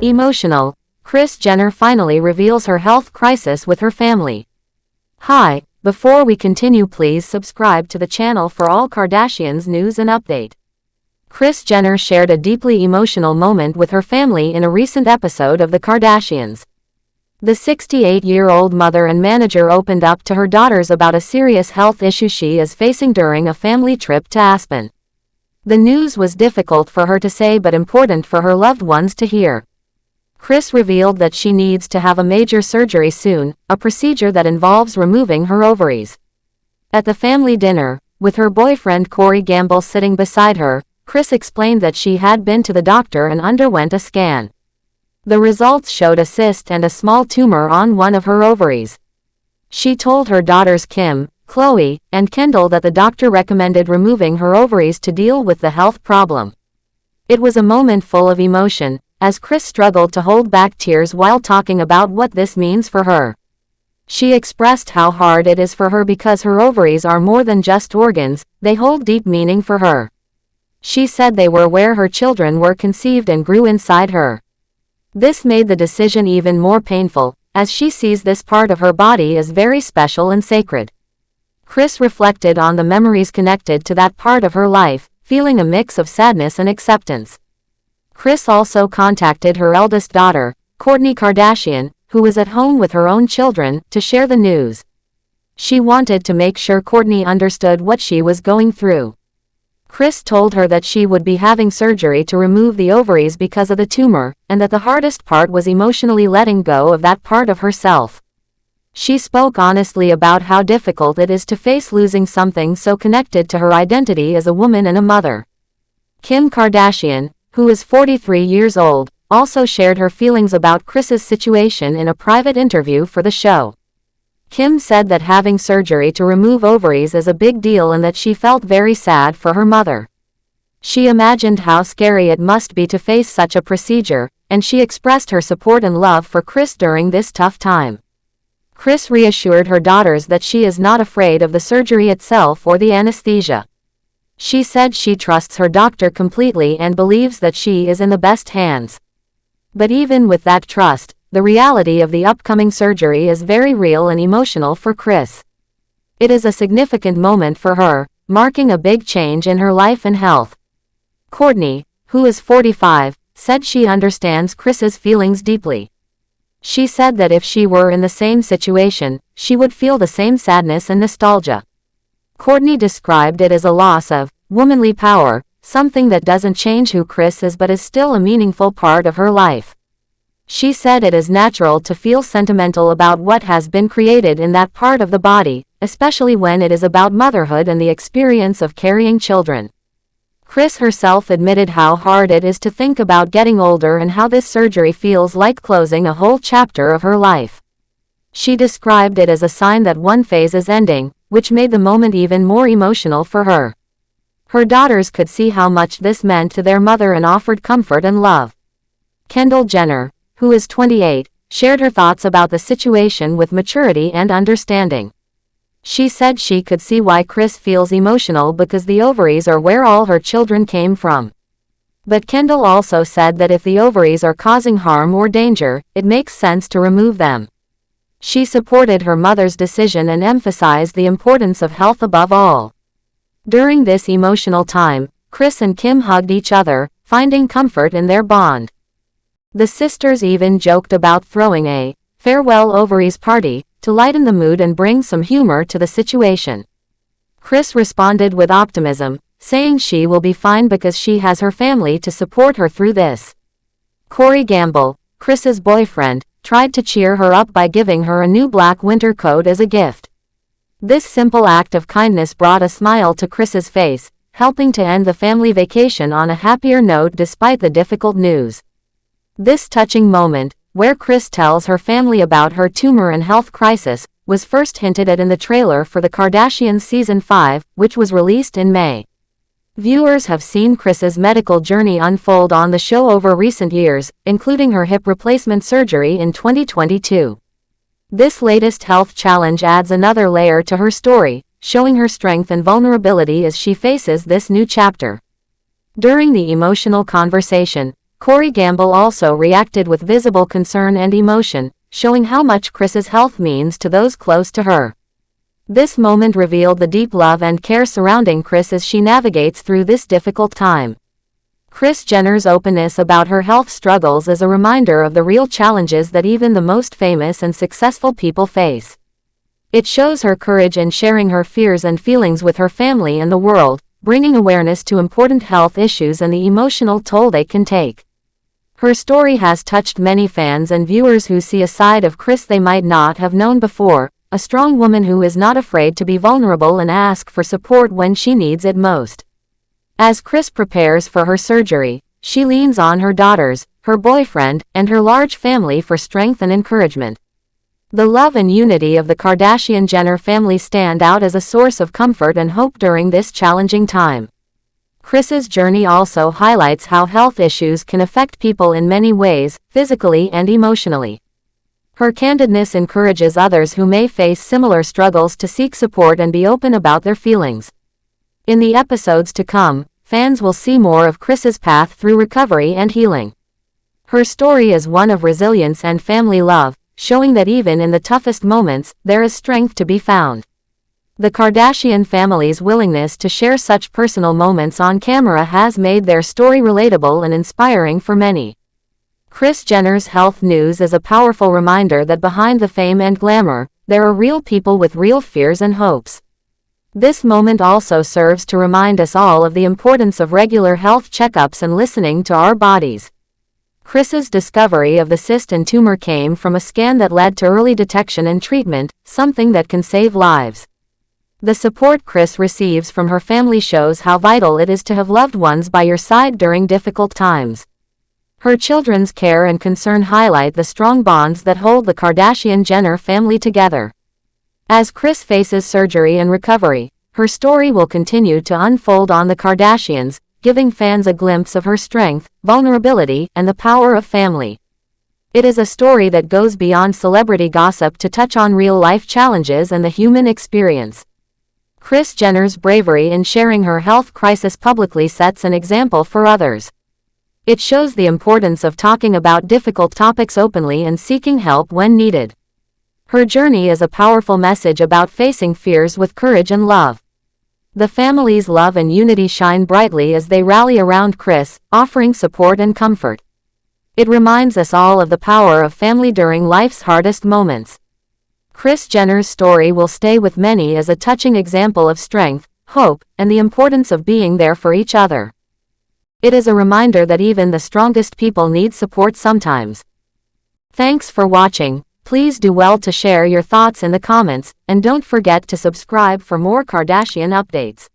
Emotional. Kris Jenner finally reveals her health crisis with her family. Hi, before we continue, please subscribe to the channel for all Kardashians news and update. Kris Jenner shared a deeply emotional moment with her family in a recent episode of The Kardashians. The 68-year-old mother and manager opened up to her daughters about a serious health issue she is facing during a family trip to Aspen. The news was difficult for her to say but important for her loved ones to hear. Kris revealed that she needs to have a major surgery soon, a procedure that involves removing her ovaries. At the family dinner, with her boyfriend Corey Gamble sitting beside her, Kris explained that she had been to the doctor and underwent a scan. The results showed a cyst and a small tumor on one of her ovaries. She told her daughters Kim, Khloé, and Kendall that the doctor recommended removing her ovaries to deal with the health problem. It was a moment full of emotion, as Kris struggled to hold back tears while talking about what this means for her. She expressed how hard it is for her because her ovaries are more than just organs, they hold deep meaning for her. She said they were where her children were conceived and grew inside her. This made the decision even more painful, as she sees this part of her body as very special and sacred. Kris reflected on the memories connected to that part of her life, feeling a mix of sadness and acceptance. Kris also contacted her eldest daughter, Kourtney Kardashian, who was at home with her own children, to share the news. She wanted to make sure Kourtney understood what she was going through. Kris told her that she would be having surgery to remove the ovaries because of the tumor, and that the hardest part was emotionally letting go of that part of herself. She spoke honestly about how difficult it is to face losing something so connected to her identity as a woman and a mother. Kim Kardashian, who is 43 years old, also shared her feelings about Kris's situation in a private interview for the show. Kim said that having surgery to remove ovaries is a big deal and that she felt very sad for her mother. She imagined how scary it must be to face such a procedure, and she expressed her support and love for Kris during this tough time. Kris reassured her daughters that she is not afraid of the surgery itself or the anesthesia. She said she trusts her doctor completely and believes that she is in the best hands. But even with that trust, the reality of the upcoming surgery is very real and emotional for Kris. It is a significant moment for her, marking a big change in her life and health. Kourtney, who is 45, said she understands Kris's feelings deeply. She said that if she were in the same situation, she would feel the same sadness and nostalgia. Kourtney described it as a loss of womanly power, something that doesn't change who Kris is but is still a meaningful part of her life. She said it is natural to feel sentimental about what has been created in that part of the body, especially when it is about motherhood and the experience of carrying children. Kris herself admitted how hard it is to think about getting older and how this surgery feels like closing a whole chapter of her life. She described it as a sign that one phase is ending, which made the moment even more emotional for her. Her daughters could see how much this meant to their mother and offered comfort and love. Kendall Jenner, who is 28, shared her thoughts about the situation with maturity and understanding. She said she could see why Kris feels emotional because the ovaries are where all her children came from. But Kendall also said that if the ovaries are causing harm or danger, it makes sense to remove them. She supported her mother's decision and emphasized the importance of health above all. During this emotional time, Kris and Kim hugged each other, finding comfort in their bond. The sisters even joked about throwing a farewell ovaries party to lighten the mood and bring some humor to the situation. Kris responded with optimism, saying she will be fine because she has her family to support her through this. Corey Gamble, Kris's boyfriend, tried to cheer her up by giving her a new black winter coat as a gift. This simple act of kindness brought a smile to Kris's face, helping to end the family vacation on a happier note despite the difficult news. This touching moment, where Kris tells her family about her tumor and health crisis, was first hinted at in the trailer for The Kardashians Season 5, which was released in May. Viewers have seen Kris's medical journey unfold on the show over recent years, including her hip replacement surgery in 2022. This latest health challenge adds another layer to her story, showing her strength and vulnerability as she faces this new chapter. During the emotional conversation, Corey Gamble also reacted with visible concern and emotion, showing how much Kris's health means to those close to her. This moment revealed the deep love and care surrounding Kris as she navigates through this difficult time. Kris Jenner's openness about her health struggles is a reminder of the real challenges that even the most famous and successful people face. It shows her courage in sharing her fears and feelings with her family and the world, bringing awareness to important health issues and the emotional toll they can take. Her story has touched many fans and viewers who see a side of Kris they might not have known before, a strong woman who is not afraid to be vulnerable and ask for support when she needs it most. As Kris prepares for her surgery, she leans on her daughters, her boyfriend, and her large family for strength and encouragement. The love and unity of the Kardashian-Jenner family stand out as a source of comfort and hope during this challenging time. Kris's journey also highlights how health issues can affect people in many ways, physically and emotionally. Her candidness encourages others who may face similar struggles to seek support and be open about their feelings. In the episodes to come, fans will see more of Kris's path through recovery and healing. Her story is one of resilience and family love, showing that even in the toughest moments, there is strength to be found. The Kardashian family's willingness to share such personal moments on camera has made their story relatable and inspiring for many. Kris Jenner's health news is a powerful reminder that behind the fame and glamour, there are real people with real fears and hopes. This moment also serves to remind us all of the importance of regular health checkups and listening to our bodies. Kris's discovery of the cyst and tumor came from a scan that led to early detection and treatment, something that can save lives. The support Kris receives from her family shows how vital it is to have loved ones by your side during difficult times. Her children's care and concern highlight the strong bonds that hold the Kardashian-Jenner family together. As Kris faces surgery and recovery, her story will continue to unfold on the Kardashians, giving fans a glimpse of her strength, vulnerability, and the power of family. It is a story that goes beyond celebrity gossip to touch on real-life challenges and the human experience. Kris Jenner's bravery in sharing her health crisis publicly sets an example for others. It shows the importance of talking about difficult topics openly and seeking help when needed. Her journey is a powerful message about facing fears with courage and love. The family's love and unity shine brightly as they rally around Kris, offering support and comfort. It reminds us all of the power of family during life's hardest moments. Kris Jenner's story will stay with many as a touching example of strength, hope, and the importance of being there for each other. It is a reminder that even the strongest people need support sometimes. Thanks for watching. Please do well to share your thoughts in the comments, and don't forget to subscribe for more Kardashian updates.